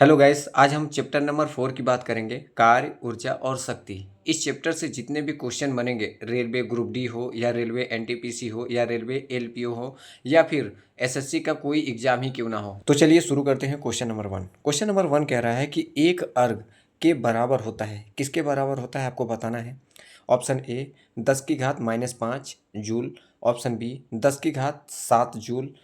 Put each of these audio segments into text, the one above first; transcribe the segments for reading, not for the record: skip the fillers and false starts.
Hello guys, आज हम chapter number 4 की बात करेंगे, कार्य, ऊर्जा और शक्ति। इस चैप्टर से जितने भी क्वेश्चन बनेंगे, रेलवे ग्रुप डी हो या रेलवे एनटीपीसी हो या रेलवे एलपीओ हो या फिर एसएससी का कोई एग्जाम ही क्यों ना हो। तो चलिए शुरू करते हैं। Question number 1। क्वेश्चन नंबर 1 कह रहा है कि एक अर्घ के बराबर होता है। किसके बराबर होता है आपको बताना है। ऑप्शन ए 10 की घात -5 जूल, ऑप्शन बी 10 की घात 7 जूल,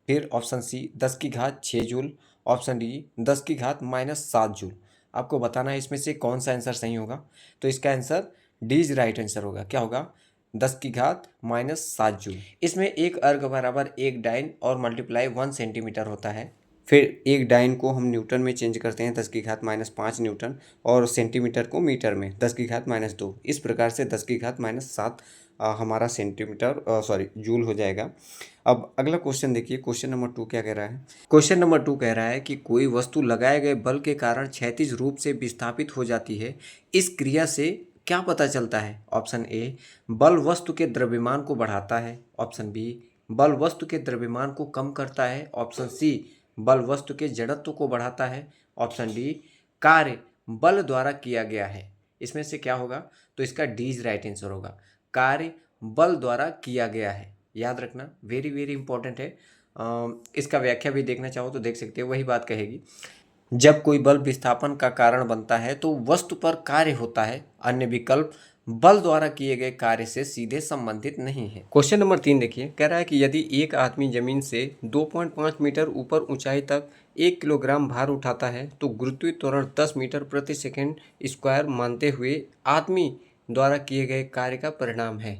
फिर ऑप्शन सी 10 की घात 6 जूल, ऑप्शन डी 10 की घात -7 जूल। आपको बताना है इसमें से कौन सा आंसर सही होगा। तो इसका answer D is right answer होगा। क्या होगा? 10 की घात -7 जूल। इसमें एक अर्ग बराबर एक डाइन और मल्टीप्लाई 1 सेंटीमीटर होता है। फिर एक डाइन को हम न्यूटन में चेंज करते हैं, 10 की घात -5 न्यूटन, और सेंटीमीटर को मीटर में 10 की घात -2। इस प्रकार से 10 की घात -7 हमारा सेंटीमीटर जूल हो जाएगा। अब अगला क्वेश्चन देखिए। क्वेश्चन नंबर 2 क्या कह रहा है। क्वेश्चन नंबर 2 कह रहा है कि कोई वस्तु लगाए गए बल के कारण क्षैतिज रूप से विस्थापित हो जाती है। इस क्रिया से क्या पता चलता है? ऑप्शन ए बल वस्तु के द्रव्यमान को बढ़ाता है, ऑप्शन बी बल वस्तु के द्रव्यमान को कम करता है, ऑप्शन सी बल वस्तु के जड़त्व को बढ़ाता है, ऑप्शन डी कार्य बल द्वारा किया गया है। इसमें से क्या होगा? तो इसका डी इज राइट आंसर होगा। कार्य बल द्वारा किया गया है। याद रखना, वेरी वेरी इंपॉर्टेंट है। इसका व्याख्या भी देखना चाहो तो देख सकते हो। वही बात कहेगी, जब कोई बल विस्थापन का कारण बनता है तो वस्तु पर कार्य होता है, अन्य विकल्प बल द्वारा किए गए कार्य से सीधे संबंधित नहीं है। क्वेश्चन नंबर 3 देखिए। कह रहा है कि यदि एक आदमी जमीन से 2.5 मीटर ऊपर ऊंचाई तक 1 किलोग्राम भार उठाता है तो गुरुत्वीय त्वरण 10 मीटर प्रति सेकंड स्क्वायर मानते हुए आदमी द्वारा किए गए कार्य का परिणाम है।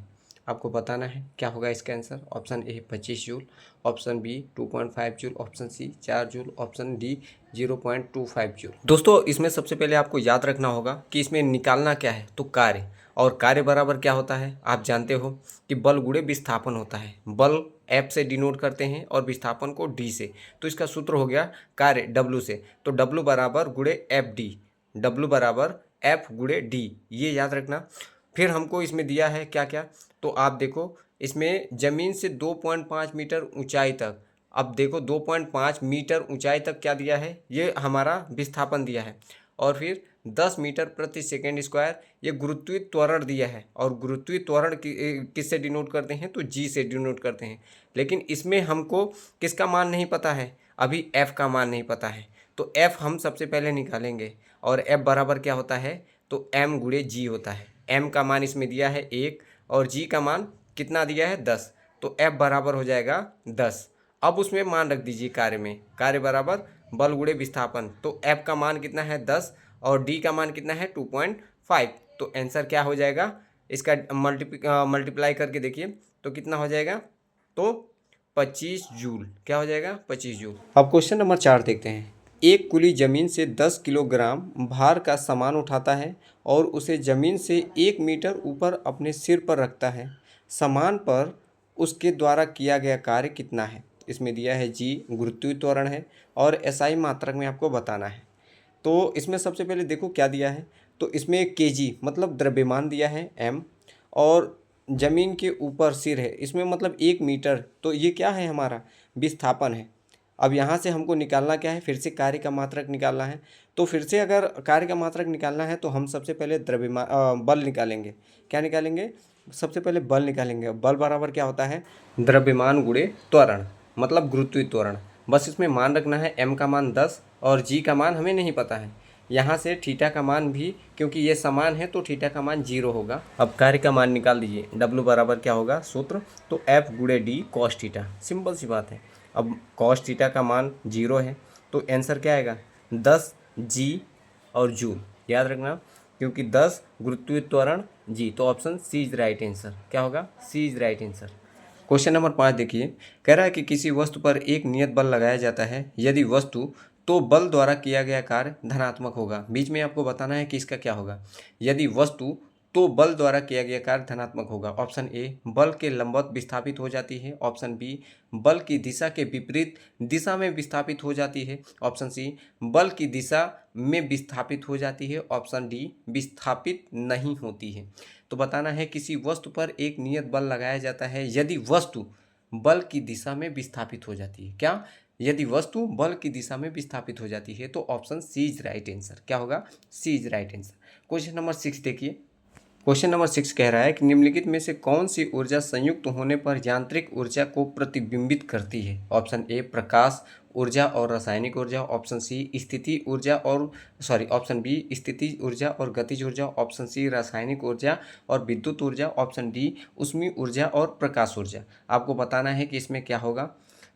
आपको बताना है क्या होगा इसका answer. Option A 25 joule, option B 2.5 joule, option C 4 joule, option D 0.25 joule. दोस्तों, इसमें सबसे पहले आपको याद रखना होगा कि इसमें निकालना क्या है, तो कार्य। और कार्य बराबर क्या होता है आप जानते हो कि बल गुणे विस्थापन होता है। बल एफ से डिनोट करते हैं और विस्थापन को डी से। तो इसका सूत्र हो गया कार्य डब्ल्यू से। तो डब्ल्यू बराबर गुणे एफ डी, डब्ल्यू बराबर एफ गुणे डी, ये याद रखना। फिर हमको इसमें दिया है क्या क्या, तो आप देखो इसमें ज़मीन से 2.5 मीटर ऊंचाई तक, अब देखो 2.5 मीटर ऊंचाई तक क्या दिया है, ये हमारा विस्थापन दिया है। और फिर 10 मीटर प्रति सेकेंड स्क्वायर ये गुरुत्वीय त्वरण दिया है। और गुरुत्वीय त्वरण किससे डिनोट करते हैं, तो जी से डिनोट करते हैं। लेकिन इसमें हमको किसका मान नहीं पता है, अभी एफ का मान नहीं पता है। तो एफ हम सबसे पहले निकालेंगे। और एफ बराबर क्या होता है, तो एम गुणे जी होता है। एम का मान इसमें दिया है 1 और जी का मान कितना दिया है 10। तो एफ बराबर हो जाएगा 10। अब उसमें मान रख दीजिए कार्य में, कार्य बराबर बल गुणे विस्थापन। तो एफ का मान कितना है 10 और डी का मान कितना है 2.5। तो आंसर क्या हो जाएगा इसका, मल्टीप्लाई करके देखिए तो कितना हो जाएगा, तो 25 जूल। क्या हो जाएगा? 25 जूल। अब क्वेश्चन नंबर 4 देखते हैं। एक कुली जमीन से 10 किलोग्राम भार का सामान उठाता है और उसे जमीन से 1 मीटर ऊपर अपने सिर पर रखता है। सामान पर उसके द्वारा किया गया कार्य कितना है? इसमें दिया है जी गुरुत्वीय त्वरण है और एसआई मात्रक में आपको बताना है। तो इसमें सबसे पहले देखो क्या दिया है, तो इसमें केजी मतलब द्रव्यमान दिया है एम, और ज़मीन के ऊपर सिर है, इसमें मतलब 1 मीटर, तो ये क्या है हमारा विस्थापन है। अब यहाँ से हमको निकालना क्या है, फिर से कार्य का मात्रक निकालना है। तो फिर से अगर कार्य का मात्रक निकालना है तो हम सबसे पहले द्रव्यमान बल निकालेंगे। क्या निकालेंगे? सबसे पहले बल निकालेंगे। बल बराबर क्या होता है, द्रव्यमान गुणे त्वरण, मतलब गुरुत्वीय त्वरण। बस इसमें मान रखना है एम का मान 10 और जी का मान हमें नहीं पता है। यहाँ से थीटा का मान भी, क्योंकि ये समान है तो थीटा का मान 0 होगा। अब कार्य का मान निकाल दीजिए। डब्ल्यू बराबर क्या होगा सूत्र, तो एफ गुणे डी कॉस थीटा। सिंपल सी बात है। अब कॉस थीटा का मान 0 है तो आंसर क्या आएगा, 10 जी और जूल। याद रखना, क्योंकि 10 गुरुत्वीय त्वरण जी, तो option C is right answer. क्या होगा? C is right answer. Question number 5 देखिए। कह रहा है कि किसी वस्तु पर एक नियत बल लगाया जाता है, यदि वस्तु तो बल द्वारा किया गया कार्य धनात्मक होगा। बीच में आपको बताना है कि इसका क्या होगा। यदि वस्तु तो बल द्वारा किया गया कार्य धनात्मक होगा। ऑप्शन ए बल के लंबवत विस्थापित हो जाती है, ऑप्शन बी बल की दिशा के विपरीत दिशा में विस्थापित हो जाती है, ऑप्शन सी बल की दिशा में विस्थापित हो जाती है, ऑप्शन डी विस्थापित नहीं होती है। तो बताना है किसी वस्तु पर एक नियत बल लगाया जाता है यदि वस्तु बल की दिशा में विस्थापित हो जाती है। क्या? यदि वस्तु बल की दिशा में विस्थापित हो जाती है। तो option C is right answer. क्या होगा? C is right answer. Question number 6 देखिए। क्वेश्चन नंबर 6 कह रहा है कि निम्नलिखित में से कौन सी ऊर्जा संयुक्त होने पर यांत्रिक ऊर्जा को प्रतिबिंबित करती है? ऑप्शन ए प्रकाश ऊर्जा और रासायनिक ऊर्जा, ऑप्शन सी स्थिति ऊर्जा और ऑप्शन बी स्थिति ऊर्जा और गतिज ऊर्जा, ऑप्शन सी रासायनिक ऊर्जा और विद्युत ऊर्जा, ऑप्शन डी ऊष्मीय ऊर्जा और प्रकाश ऊर्जा। आपको बताना है कि इसमें क्या होगा।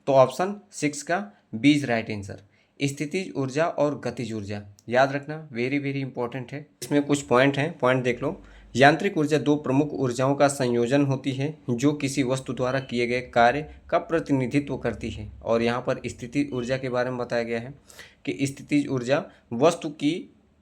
तो ऑप्शन 6 का बी इज राइट आंसर, स्थितिज ऊर्जा और गतिज ऊर्जा। याद रखना, वेरी वेरी इंपॉर्टेंट है। इसमें कुछ पॉइंट हैं, पॉइंट देख लो। यांत्रिक ऊर्जा दो प्रमुख ऊर्जाओं का संयोजन होती है जो किसी वस्तु द्वारा किए गए कार्य का प्रतिनिधित्व करती है। और यहाँ पर स्थिति ऊर्जा के बारे में बताया गया है कि स्थितिज ऊर्जा वस्तु की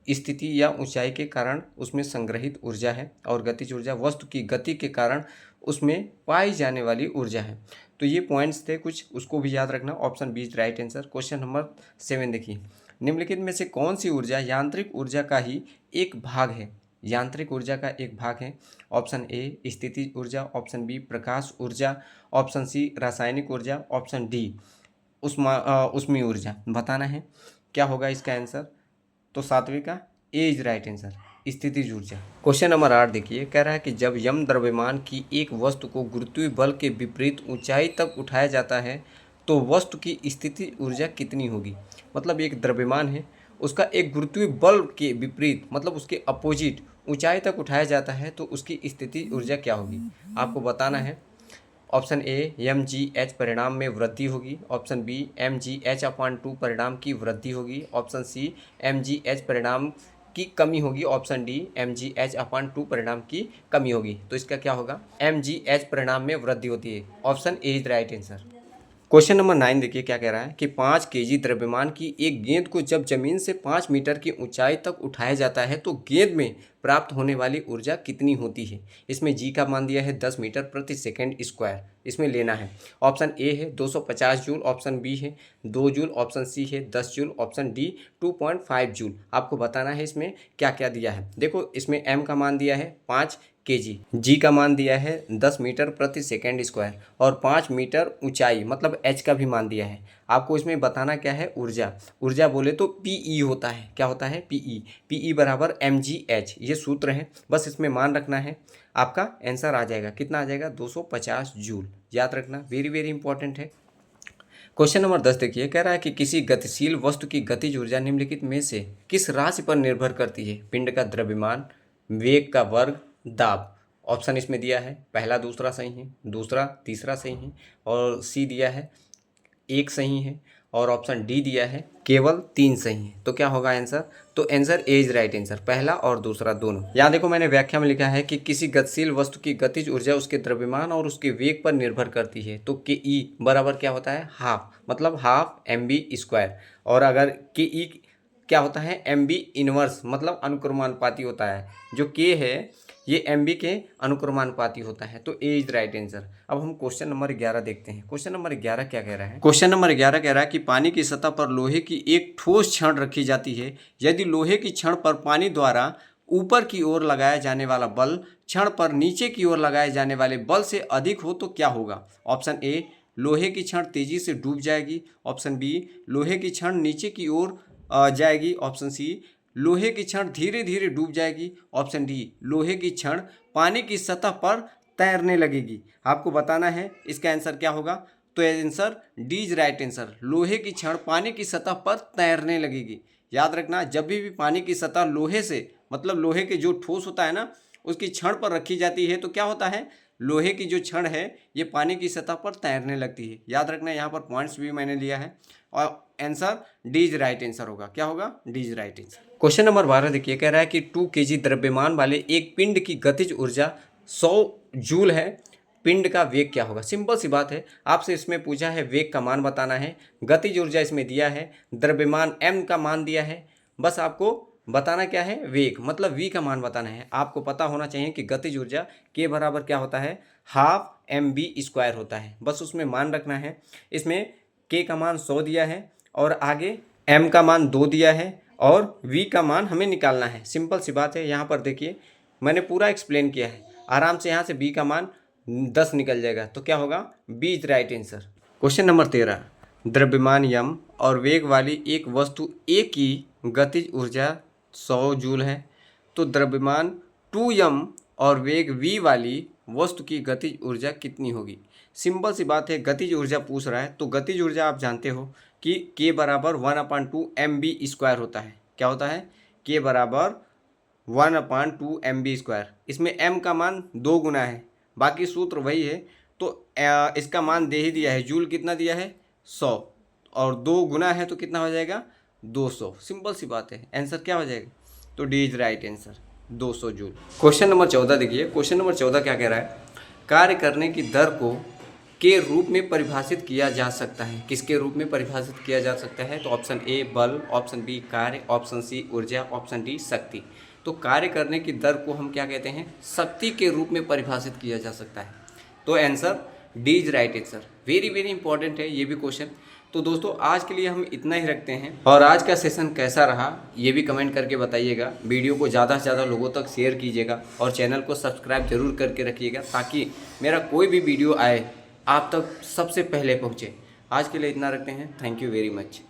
स्थिति या ऊंचाई के कारण उसमें संग्रहित ऊर्जा है, और गतिज ऊर्जा वस्तु की गति के कारण उसमें पाई जाने वाली ऊर्जा है। तो ये पॉइंट्स थे कुछ, उसको भी याद रखना। Option B is right answer. Question number 7 देखिए। निम्नलिखित में से कौन सी ऊर्जा यांत्रिक ऊर्जा का ही एक भाग है? यांत्रिक ऊर्जा का एक भाग है। ऑप्शन ए स्थितिज ऊर्जा, ऑप्शन बी प्रकाश ऊर्जा, ऑप्शन सी रासायनिक ऊर्जा, ऑप्शन डी ऊष्मीय ऊर्जा। बताना है क्या होगा इसका आंसर। तो 7वें का ए इज राइट आंसर, स्थितिज ऊर्जा। क्वेश्चन नंबर 8 देखिए। कह रहा है कि जब यम द्रव्यमान की एक वस्तु को गुरुत्वीय बल के विपरीत ऊंचाई तक उठाया जाता है तो वस्तु की स्थितिज ऊर्जा कितनी होगी? मतलब एक द्रव्यमान है, उसका एक गुरुत्वीय बल के विपरीत मतलब उसके अपोजिट ऊंचाई तक उठाया जाता है तो उसकी स्थितिज ऊर्जा क्या होगी? आपको बताना है। ऑप्शन ए mgh परिणाम में वृद्धि होगी, ऑप्शन बी mgh/2 परिणाम की वृद्धि होगी, ऑप्शन सी mgh परिणाम की कमी होगी, ऑप्शन डी mgh/2 परिणाम की कमी होगी। तो इसका क्या होगा? mgh परिणाम में वृद्धि होती है। Option A is right answer. Question number 9 देखिए क्या कह रहा है कि 5 केजी द्रव्यमान की एक गेंद को जब जमीन से 5 मीटर की ऊंचाई तक उठाया जाता है तो गेंद में प्राप्त होने वाली ऊर्जा कितनी होती है? इसमें जी का मान दिया है 10 मीटर प्रति सेकंड स्क्वायर, इसमें लेना है। ऑप्शन ए है 250 जूल, ऑप्शन बी है 2 जूल, ऑप्शन सी है 10 जूल, ऑप्शन डी 2.5 जूल। आपको बताना है इसमें क्या क्या दिया है। देखो इसमें एम का मान दिया है 5 केजी, जी का मान दिया है 10 मीटर प्रति सेकेंड स्क्वायर और 5 मीटर ऊंचाई मतलब एच का भी मान दिया है। आपको इसमें बताना क्या है? ऊर्जा। ऊर्जा बोले तो पीई होता है। क्या होता है? पीई। पीई बराबर mgh, ये सूत्र है, बस इसमें मान रखना है। आपका आंसर आ जाएगा, कितना आ जाएगा? 250 जूल। याद रखना, वेरी वेरी इंपॉर्टेंट है। क्वेश्चन नंबर 10 देखिए। कह रहा है कि किसी गतिशील वस्तु की गतिज ऊर्जा निम्नलिखित में से किस राशि पर निर्भर करती है? पिंड का द्रव्यमान, वेग का वर्ग, दाब। ऑप्शन इसमें दिया है, पहला दूसरा सही है, दूसरा तीसरा सही है, और सी दिया है 1 सही है, और ऑप्शन डी दिया है केवल 3 सही है। तो क्या होगा आंसर? तो answer A is right answer, पहला और दूसरा दोनों। यहाँ देखो मैंने व्याख्या में लिखा है कि किसी गतिशील वस्तु की गतिज ऊर्जा उसके द्रव्यमान और उसके वेग पर निर्भर करती है। तो के ई बराबर क्या होता है? हाफ, मतलब हाफ mv²। और अगर के ई क्या होता है? mv इनवर्स, मतलब अनुक्रमानुपाती होता है। जो के है ये mv के अनुक्रमानुपाती होता है। तो ए इज राइट आंसर। अब हम क्वेश्चन नंबर 11 देखते हैं। क्वेश्चन नंबर 11 क्या कह रहा है? क्वेश्चन नंबर 11 कह रहा है कि पानी की सतह पर लोहे की एक ठोस छड़ रखी जाती है। यदि लोहे की छड़ पर पानी द्वारा ऊपर की ओर लगाया जाने वाला बल छड़ पर नीचे की ओर लगाए जाने वाले बल से अधिक हो तो क्या होगा? ऑप्शन ए लोहे की छड़ तेजी से डूब जाएगी, ऑप्शन बी लोहे की छड़ नीचे की ओर जाएगी, ऑप्शन सी लोहे की छड़ धीरे धीरे डूब जाएगी, ऑप्शन डी लोहे की छड़ पानी की सतह पर तैरने लगेगी। आपको बताना है इसका आंसर क्या होगा। तो answer D is right answer, लोहे की छड़ पानी की सतह पर तैरने लगेगी। याद रखना, जब भी पानी की सतह लोहे से मतलब लोहे के जो ठोस होता है ना उसकी छड़ पर रखी जाती है तो क्या होता है? लोहे की जो छड़ है ये पानी की सतह पर तैरने लगती है। याद रखना, यहाँ पर पॉइंट्स भी मैंने लिया है और answer D is right answer होगा। क्या होगा? D is right answer. Question number 12 देखिए। कह रहा है कि 2 केजी द्रव्यमान वाले एक पिंड की गतिज ऊर्जा 100 जूल है। पिंड का वेग क्या होगा? सिंपल सी बात है, आपसे इसमें पूछा है वेग का मान बताना है, गतिज ऊर्जा इसमें दिया है, द्रव्यमान m का मान दिया है, बस आपको बताना क्या है? वेग, मतलब v का मान बताना है। आपको पता होना चाहिए कि गतिज ऊर्जा के बराबर क्या होता है? हाफ mv² होता है, बस उसमें मान रखना है। इसमें k का मान 100 दिया है और आगे m का मान 2 दिया है और v का मान हमें निकालना है। सिंपल सी बात है, यहाँ पर देखिए मैंने पूरा एक्सप्लेन किया है, आराम से यहाँ से b का मान 10 निकल जाएगा। तो क्या होगा? B is right answer. Question number 13। द्रव्यमान यम और वेग वाली एक वस्तु ए की गतिज ऊर्जा 100 जूल है, तो द्रव्यमान 2m और वेग v वाली वस्तु की गतिज ऊर्जा कितनी होगी। सिंपल सी बात है, गतिज ऊर्जा पूछ रहा है तो गतिज ऊर्जा आप जानते हो कि k बराबर 1/2 mv² होता है। क्या होता है? k बराबर 1/2 mv²। इसमें m का मान 2 गुना है, बाकी सूत्र वही है, तो इसका मान दे ही दिया है। जूल कितना दिया है? 100, और 2 गुना है तो कितना हो जाएगा? 200। सिंपल सी बात है, आंसर क्या हो जाएगा? तो D is right answer, 200 joule. Question number 14 देखिए। क्वेश्चन नंबर 14 क्या कह रहा है? कार्य करने की दर को के रूप में परिभाषित किया जा सकता है। किसके रूप में परिभाषित किया जा सकता है? तो ऑप्शन ए बल, ऑप्शन बी कार्य, ऑप्शन सी ऊर्जा, ऑप्शन डी शक्ति। तो कार्य करने की दर को हम क्या कहते हैं? शक्ति के रूप में परिभाषित किया जा सकता है। तो answer D is right answer. Very very important है ये भी क्वेश्चन। तो दोस्तों आज के लिए हम इतना ही रखते हैं, और आज का सेशन कैसा रहा ये भी कमेंट करके बताइएगा। वीडियो को ज़्यादा से ज़्यादा लोगों तक शेयर कीजिएगा और चैनल को सब्सक्राइब जरूर करके रखिएगा, ताकि मेरा कोई भी वीडियो आए आप तक सबसे पहले पहुँचे। आज के लिए इतना रखते हैं। Thank you very much.